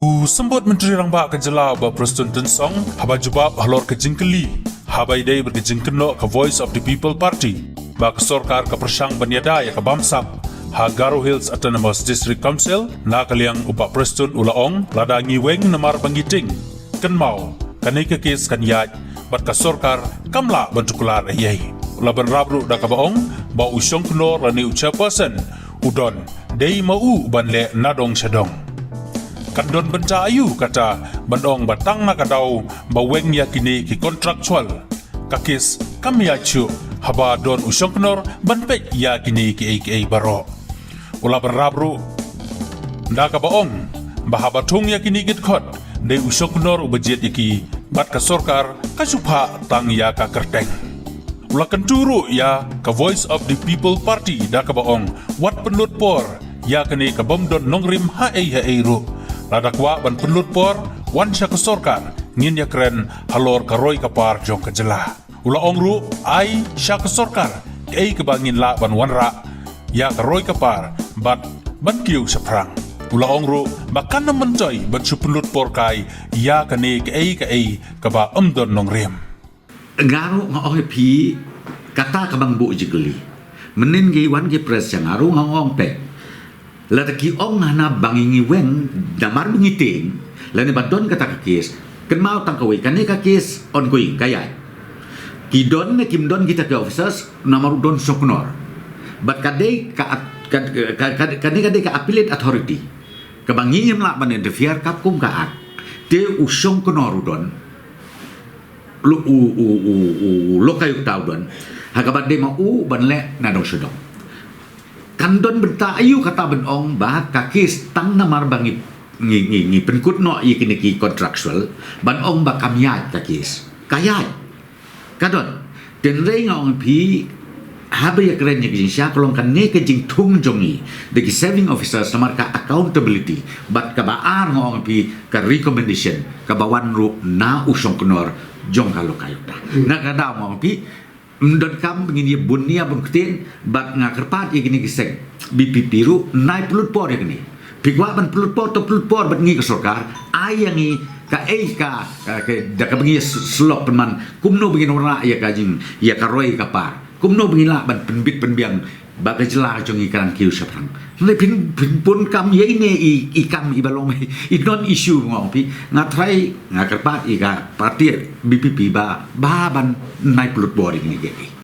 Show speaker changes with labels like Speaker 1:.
Speaker 1: Sembut Menteri Rangba Kejela Presiden Tensong haba jubab halor ke jingkeli haba idai berkejingkeno ke Voice of the People Party ba ke sorkar ke persang banyada ya ke Bamsak ha Garo Hills Autonomous District Council na kaliang upak Presiden ulaong lada ngiweng namar bangiting ken mau kanai ke kes kan yaj bat ke sorkar kamla bentukular yai laban rabru da ke baong ba usyong keno rani ucapasen udon dei mau banle nadong sedong Kandon benta ayu kata bandong batang na kadau baweng yakini ki kontraktual kakis kami acu haba don usong knor banpek yakini ki aka baro ula berabru ndaka baong bahaba tung yakini git khot de usong knor ubajet yaki bat ka sorkar kasupa tang ya ka kerteng ula kenturu ya ka Voice of the People Party da ka baong wat penlut por yakini ka bomdon nongrim hae ru Lada kwa ban penlut por wan sya kesorkar ngin ya keren halor karoi kapar jong kejela. Ula ongru ai sya kesorkar kei kebangin la ban wanra ya karoi kapar bat ban kiu seprang. Ula ongru makan mencoy ban su penlut por kai ya kene kei keba emdon nongrem.
Speaker 2: Ngaru ngong pi kata kabang bu jigeli. Menin gi wan gi pres yang ngaru ngong pe. Lataki ong hana bangingi weng damar bengiting lani badon kata kakis ken mau tangkawi kane kakis ongoing kaya kidon ne kimdon kita ke officers namaru don soknor but kade kade ka appellate authority kabangi imla ban interfere kap kum ka ak te usong konor don lu lo kayu tau don hakabat de mau banle na dong sedong Kandon benta ayu kata benong bah kakis tang namar bangit ngi penkut no ikini ki kontraktual banong ba kamyat kakis kayat kadon den rei ngong pi habe ya keren ya kisya kolong kan ne ke jing tung jongi the saving officers namar ka accountability bat ka baar ngong pi ka recommendation ka bawan ru na usong kenor jong kalau kayuta na kada ngong pi Mdon kam begini bunia bengketin bat ngakerpat ya gini giseng BP biru naik pelut por ya gini pigwa ban pelut por to pelut por bat ngi ke sorkar ayangi ka da ka begini slop peman kumno begini ora ya kajing ya karoi kapar kumno begini la ban penbit penbiang ba kejela jongi kan kiu saprang le pin pun kam ye ini ikam ibalong i non issue ngopi ngatrai ngakerpat ika parti BPP ba ban naik pelut por ini gini